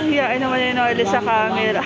hiyain naman yung Norly sa camera.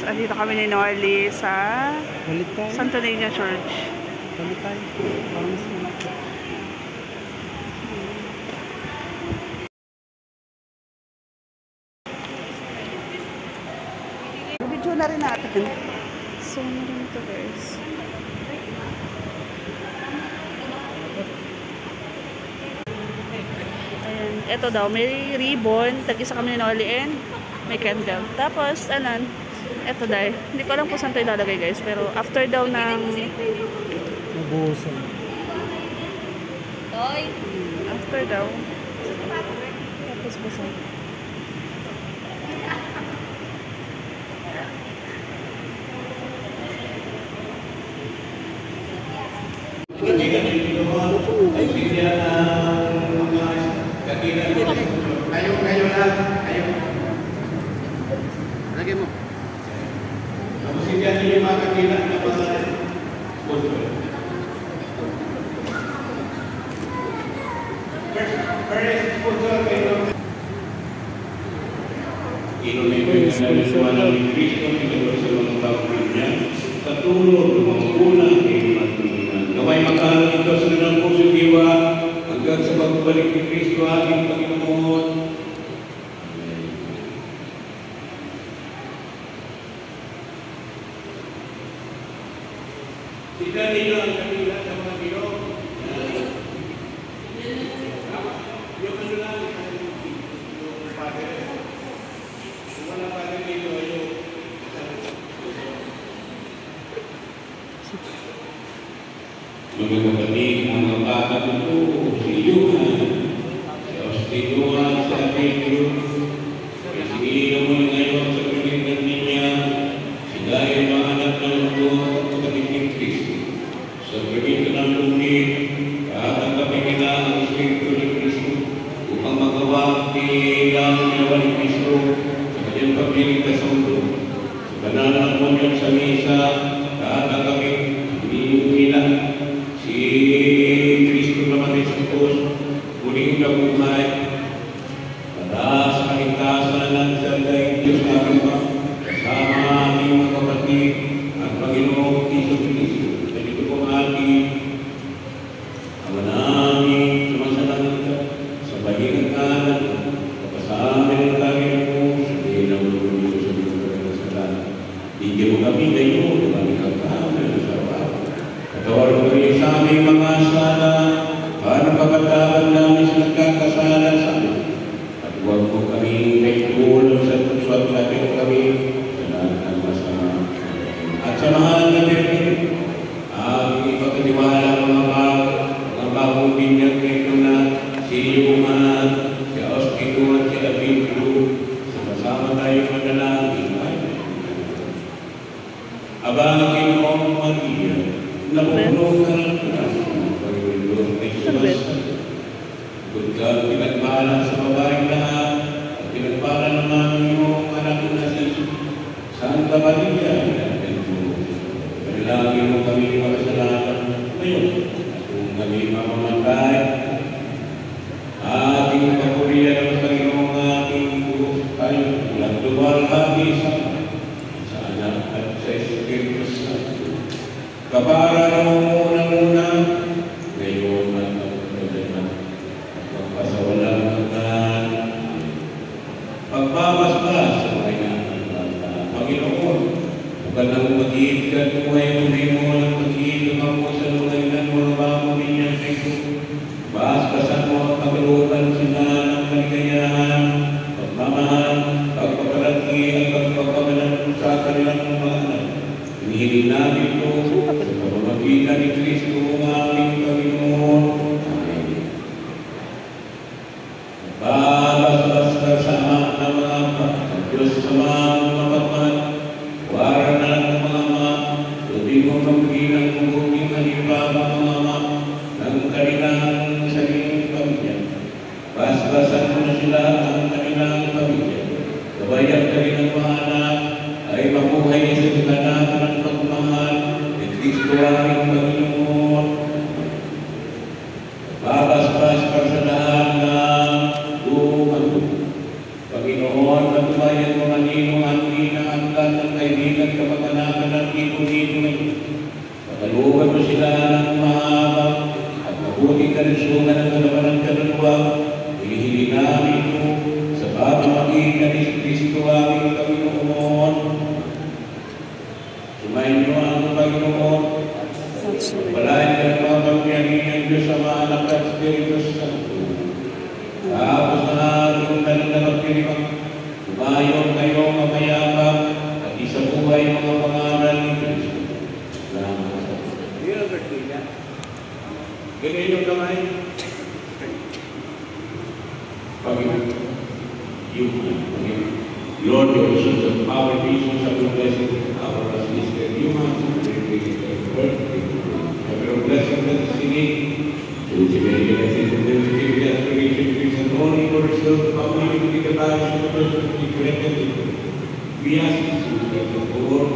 Andito kami ni Norly sa Santo Niño Church. Video na rin natin. So, na rin ito guys. Ayan. Ito daw, may ribbon. Tag-isa kami ni Norly and may candle. Tapos, anan? Ito dahil, hindi ko alam kung saan ito ilalagay guys, pero after daw ng nabuhusan. After daw. Tapos busan. Kayo lang. Lagay mo. Tapos hindi natin yung mga kakila na pasal. First sponsor kayo. Inumin ko yung nalalaman ng Kristo, pinagawin sa mga tawag niya, sa tulong ng mga unang kailangan. Gaway makahalang ito sa nanang puso diwa, hanggang sa pagbalik ni Kristo ating Panginoon. Tignan ninyo ang kanila sa mga Pinoy. Yung ano lang, yung Padre. Yung walang Padre dito, yung mga kapatid, ang mga bata nito, si Yuhan, si Ostiduan, si Abedro, si Ilo mo ngayon sa pagkakita niya, si Dayo mga anak ng Diyos at kapatid ni Kristo. Sa pagkakita ng lumit, kahatang kapikita ang Espiritu ni Kristo upang magawa nilang ginawa ni Kristo sa kanyang pagkakita sa mundo. Sa banal na komunyon sa misa, kahatang kapikita si Kristo naman ay sa Diyos, muling kabuhay, para sa kaligtasan ng sanday Diyos natin pa, kasama aming mga kapatid at Panginoong Iso Kristo. Sa dito po ating ama namin sumasalangit sa balikan kanan, kapasamin ang kami mo, sa dilaw ng Diyos sa mga kasalan. Bigyan mo kami ngayon, kami kagkaman sa araw. Katawaran mo rin sa aming mga sala, para pagkataan namin sa nagkakasala sa amin. At huwag mo kami kaitulong sa puswat natin kami sa lahat ng masama. At sa mahal na Birhen, aming ipagkatiwala mga bagong binyag kayo na si Yuman, Ruben. Kung ka pinagpala sa babaeng lahat, at pinagpala naman yung anak na si Santa Maria, panalangin mo kami makasalanan ngayon. At kung kami mamamatay, ating kapurihan ng Panginoong ating Diyos tayo, walang luwalhati sa anak at sa Espiritu Santo. Kapara na muna, ngayon at magpagdaman, at magpasawalang hanggan, pagbabasbas sa mga ng Panginoon, bukan ang mag-iigat mo ay muli mo ang mag-iigat mo sa lungay ng mga bako niya sa ito. Basbasan mo ang pagluban sila ng kaligayahan, pagmamahal, pagpapalagi at pagpapagalan sa kanilang mga anak. Hinihiling namin ito sa pamamagitan ni Kristo ang aming Panginoon. Amen. Babasbas ka sa ng mga ama, sa Diyos sa mga mapagmahal, waran na ng mga ama, tuloy mo magbigay ng mabuting halimbawa mga ama ng kanilang sariling pamilya. Basbasan mo na sila ang kanilang pamilya. Gabayan ka rin ang mga anak ay mabuhay sa kaganapan ng pagmamahal ni Kristo aming Panginoon. Babasbas ka sa lahat ng lumang Panginoon, patubayan mo kanino ang inaangkat ng kaibigan kapag-anakan ng ito-ito ngayon. Patalugan mo sila ng mahaba at mabuting kalusugan ng kalaman ng kaluluwa. Hinihiling namin ito sa pamamagitan ni Kristo aming Panginoon. Sumayin niyo ang Panginoon. Palain ka ng mga pagyanin ng Diyos sa mga anak at Espiritu Santo. Tapos na ating na magpilipan, tumayon kayo mamayabang at isa buhay mga pangaral ni Kristo. Salamat sa Panginoon. Hindi na Bertina. Ganyan yung kamay. Panginoon, Lord, your sons of power, Jesus, of your blessing, our sister, human, every blessing that is in it, to the very blessing of the restoration, peace, and only for yourself, family, to be the lives of the person to be connected. We ask this in the name of the Lord.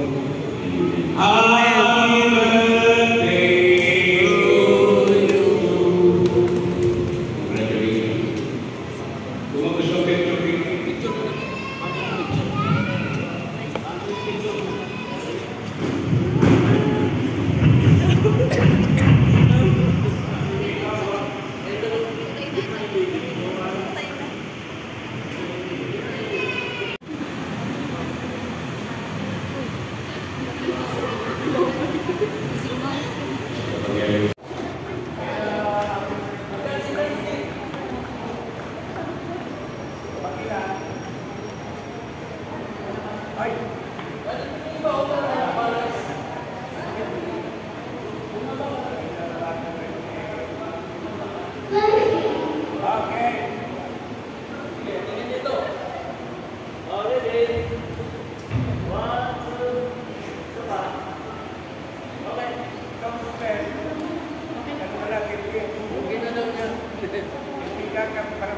Amen. Happy birthday to you. Congratulations. Kung ako sa picture, Para